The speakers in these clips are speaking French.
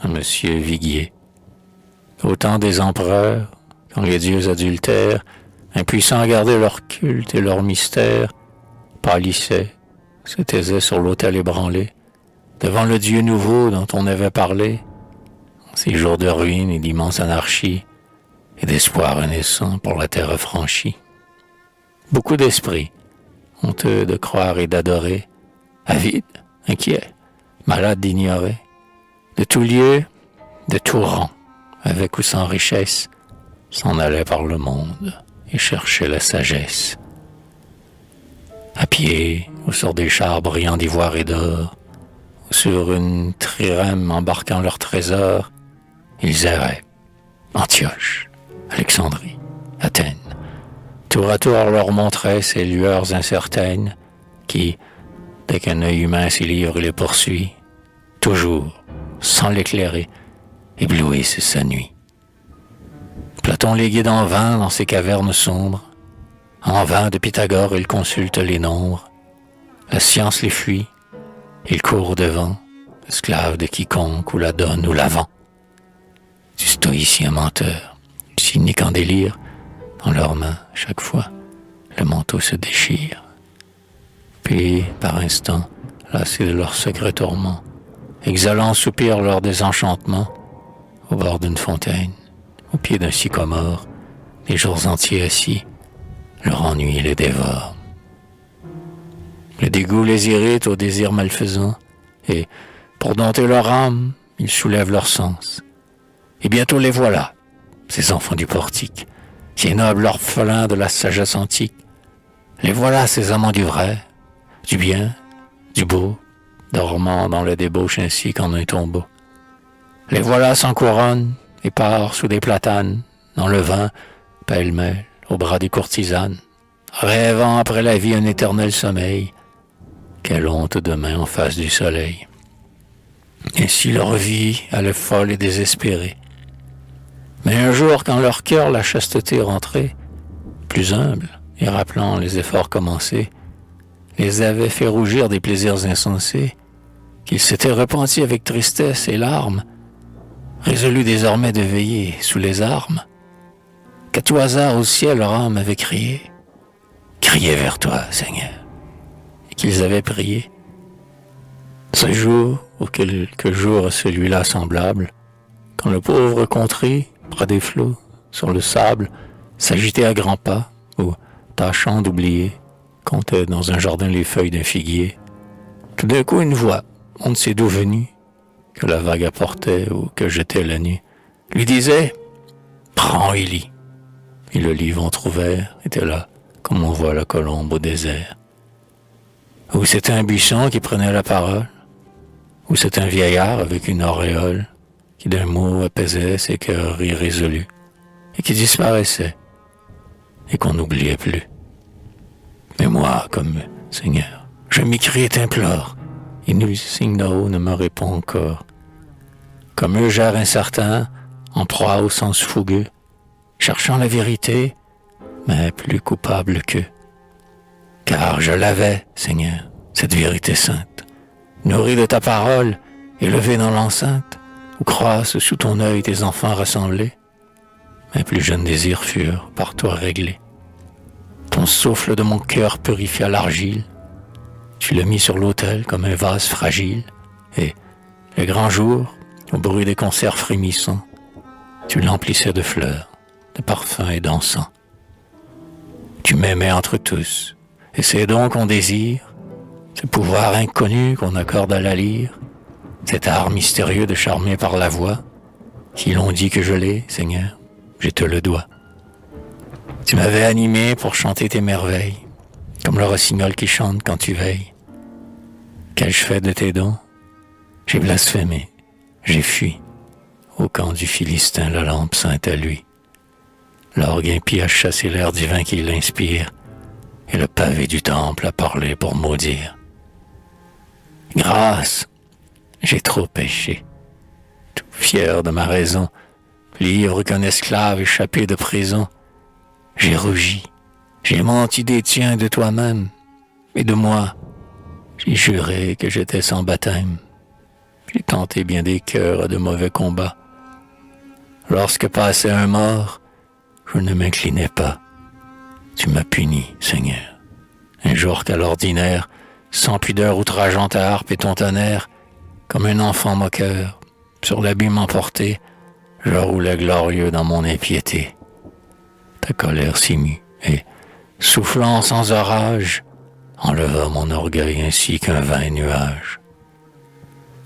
à Monsieur Viguier. Au temps des empereurs, quand les dieux adultères, impuissants à garder leur culte et leur mystère, pâlissaient, se taisaient sur l'autel ébranlé, devant le Dieu nouveau dont on avait parlé, en ces jours de ruine et d'immense anarchie, et d'espoir renaissant pour la terre affranchie. Beaucoup d'esprits, honteux de croire et d'adorer, avides, inquiets, malades d'ignorer, de tout lieu, de tout rang, avec ou sans richesse, s'en allaient par le monde et cherchaient la sagesse. À pied, ou sur des chars brillants d'ivoire et d'or, ou sur une trirème embarquant leurs trésors, ils erraient. Antioche, Alexandrie, Athènes, tour à tour leur montraient ces lueurs incertaines qui, dès qu'un œil humain s'y livre et les poursuit, toujours, sans l'éclairer, éblouissent sa nuit. Platon les guide en vain dans ces cavernes sombres. En vain de Pythagore il consulte les nombres. La science les fuit, il court au-devant, esclave de quiconque ou la donne ou la vend. Du stoïcien menteur, cynique en délire, dans leurs mains, chaque fois, le manteau se déchire. Puis, par instants, lassés de leurs secrets tourments, exhalant soupir leur désenchantement, au bord d'une fontaine, au pied d'un sycomore, les jours entiers assis, leur ennui les dévore. Le dégoût les irrite au désir malfaisant, et, pour dompter leur âme, ils soulèvent leur sens. Et bientôt les voilà, ces enfants du portique, ces nobles orphelins de la sagesse antique. Les voilà, ces amants du vrai, du bien, du beau, dormant dans la débauche ainsi qu'en un tombeau. Les voilà sans couronne, épars sous des platanes, dans le vin, pêle-mêle, au bras des courtisanes, rêvant après la vie un éternel sommeil. Quelle honte demain en face du soleil. Ainsi leur vie allait folle et désespérée. Mais un jour, quand leur cœur la chasteté rentrait, plus humble et rappelant les efforts commencés, les avait fait rougir des plaisirs insensés, qu'ils s'étaient repentis avec tristesse et larmes, résolus désormais de veiller sous les armes, qu'à tout hasard au ciel leur âme avait crié vers toi, Seigneur, et qu'ils avaient prié. Ce jour, ou quelques jours à celui-là semblable, quand le pauvre contrit, près des flots, sur le sable, s'agitait à grands pas, ou, tâchant d'oublier, comptait dans un jardin les feuilles d'un figuier, tout d'un coup une voix, on ne sait d'où venue, que la vague apportait ou que jetait la nuit, lui disait « Prends et lis ». Et le livre entrouvert était là, comme on voit la colombe au désert. Ou c'était un buisson qui prenait la parole, ou c'était un vieillard avec une auréole, qui d'un mot apaisait ses cœurs irrésolus, et qui disparaissait, et qu'on n'oubliait plus. Mais moi, comme Seigneur, je m'écrie et t'implore, et nul signe d'en haut ne me répond encore. Comme Eugère incertain, en proie au sens fougueux, cherchant la vérité, mais plus coupable qu'eux. Car je l'avais, Seigneur, cette vérité sainte, nourrie de ta parole, élevée dans l'enceinte, où croissent sous ton œil tes enfants rassemblés. Mes plus jeunes désirs furent par toi réglés. Ton souffle de mon cœur purifia l'argile. Tu l'as mis sur l'autel comme un vase fragile, et, le grand jour, au bruit des concerts frémissants, tu l'emplissais de fleurs, de parfums et d'encens. Tu m'aimais entre tous, et c'est donc qu'on désire, ce pouvoir inconnu qu'on accorde à la lyre, cet art mystérieux de charmer par la voix. Si l'on dit que je l'ai, Seigneur, je te le dois. Tu m'avais animé pour chanter tes merveilles, comme le rossignol qui chante quand tu veilles. Qu'ai-je fait de tes dons? J'ai blasphémé, j'ai fui. Au camp du Philistin, la lampe sainte à lui. L'orgue impie a chassé l'air divin qui l'inspire, et le pavé du temple a parlé pour maudire. Grâce, j'ai trop péché. Tout fier de ma raison, libre qu'un esclave échappé de prison, j'ai rougi, j'ai menti des tiens et de toi-même, et de moi, j'ai juré que j'étais sans baptême. J'ai tenté bien des cœurs à de mauvais combats. Lorsque passait un mort, je ne m'inclinais pas. Tu m'as puni, Seigneur. Un jour qu'à l'ordinaire, sans pudeur outrageant ta harpe et ton tonnerre, comme un enfant moqueur, sur l'abîme emporté, je roulais glorieux dans mon impiété. Ta colère s'émut et, soufflant sans orage, enleva mon orgueil ainsi qu'un vain nuage.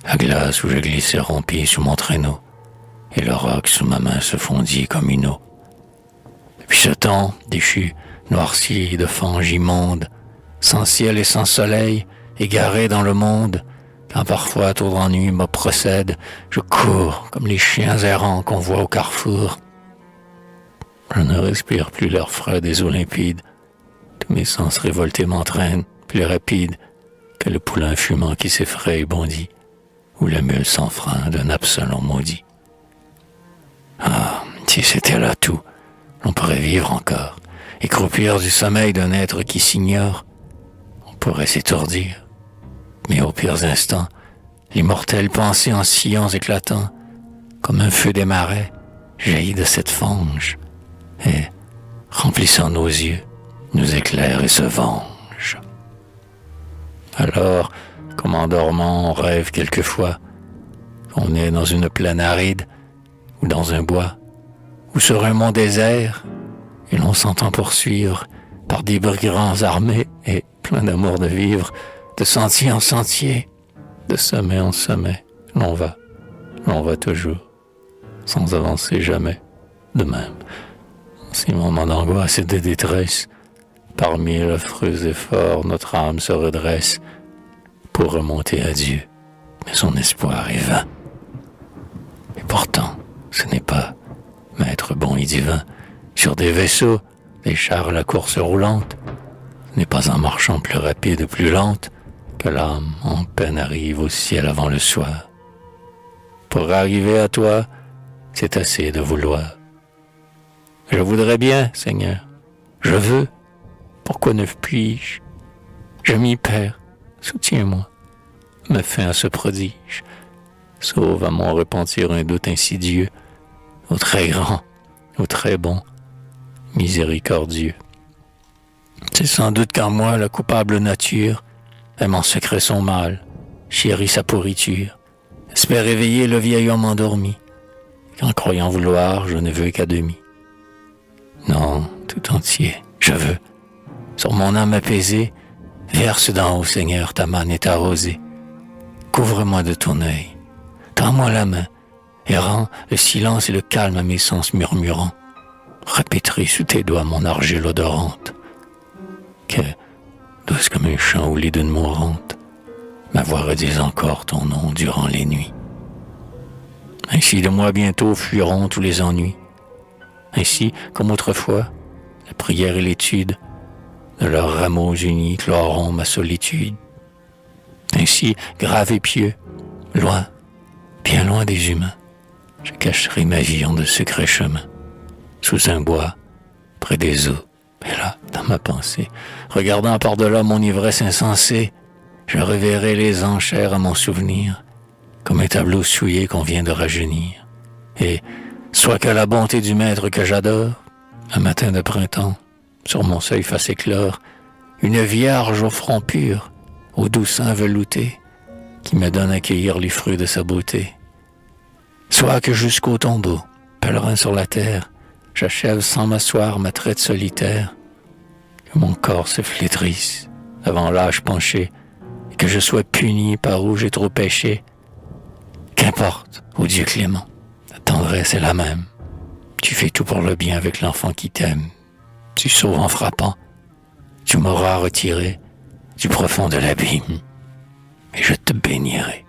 La glace où je glissais rompit sous mon traîneau, et le roc sous ma main se fondit comme une eau. Depuis ce temps, déchu, noirci de fange immonde, sans ciel et sans soleil, égaré dans le monde, quand parfois tour d'ennui me procède, je cours comme les chiens errants qu'on voit au carrefour. Je ne respire plus l'air frais des eaux limpides, tous mes sens révoltés m'entraînent, plus rapide que le poulain fumant qui s'effraie et bondit, ou la mule sans frein d'un Absalom maudit. Ah, si c'était là tout, on pourrait vivre encore, et croupir du sommeil d'un être qui s'ignore. On pourrait s'étourdir, mais aux pires instants, l'immortelle pensée en sillons éclatants, comme un feu des marais, jaillit de cette fange, et, remplissant nos yeux, nous éclaire et se venge. Alors, comme en dormant, on rêve quelquefois qu'on est dans une plaine aride, ou dans un bois, ou sur un mont désert, et l'on s'entend poursuivre par des brigands armés et pleins d'amour de vivre, de sentier en sentier, de sommet en sommet. L'on va toujours, sans avancer jamais, de même. En ces moments d'angoisse et de détresse, parmi l'affreux effort, notre âme se redresse pour remonter à Dieu, mais son espoir est vain. Et pourtant, ce n'est pas maître bon et divin, sur des vaisseaux, des chars à la course roulante, ce n'est pas en marchant plus rapide ou plus lente que l'âme en peine arrive au ciel avant le soir. Pour arriver à toi, c'est assez de vouloir. Je voudrais bien, Seigneur, je veux, pourquoi ne puis-je? Je m'y perds, soutiens-moi, mets fin à ce prodige, sauve à mon repentir un doute insidieux, au très grand, au très bon, miséricordieux. C'est sans doute qu'en moi la coupable nature aime en secret son mal, chérit sa pourriture, espère éveiller le vieil homme endormi, qu'en croyant vouloir, je ne veux qu'à demi. Non, tout entier, je veux, sur mon âme apaisée, verse d'en haut, Seigneur, ta manne et ta rosée. Couvre-moi de ton œil, tends-moi la main, et rends le silence et le calme à mes sens murmurants. Répéterai sous tes doigts mon argile odorante, que, douce comme un chant au lit d'une mourante, ma voix redise encore ton nom durant les nuits. Ainsi de moi bientôt fuiront tous les ennuis. Ainsi, comme autrefois, la prière et l'étude de leurs rameaux unis cloreront ma solitude. Ainsi, grave et pieux, loin, bien loin des humains, je cacherai ma vie en de secrets chemins, sous un bois, près des eaux, et là, dans ma pensée, regardant par-delà mon ivresse insensée, je reverrai les enchères à mon souvenir, comme un tableau souillé qu'on vient de rajeunir. Et, soit que la bonté du maître que j'adore, un matin de printemps, sur mon seuil fasse éclore, une vierge au front pur, au doux sein velouté, qui me donne à cueillir les fruits de sa beauté. Soit que jusqu'au tombeau, pèlerin sur la terre, j'achève sans m'asseoir ma traite solitaire, que mon corps se flétrisse avant l'âge penché, et que je sois puni par où j'ai trop péché. Qu'importe, ô Dieu clément, la tendresse est la même. Tu fais tout pour le bien avec l'enfant qui t'aime. Tu sauves en frappant, tu m'auras retiré du profond de l'abîme, et je te bénirai.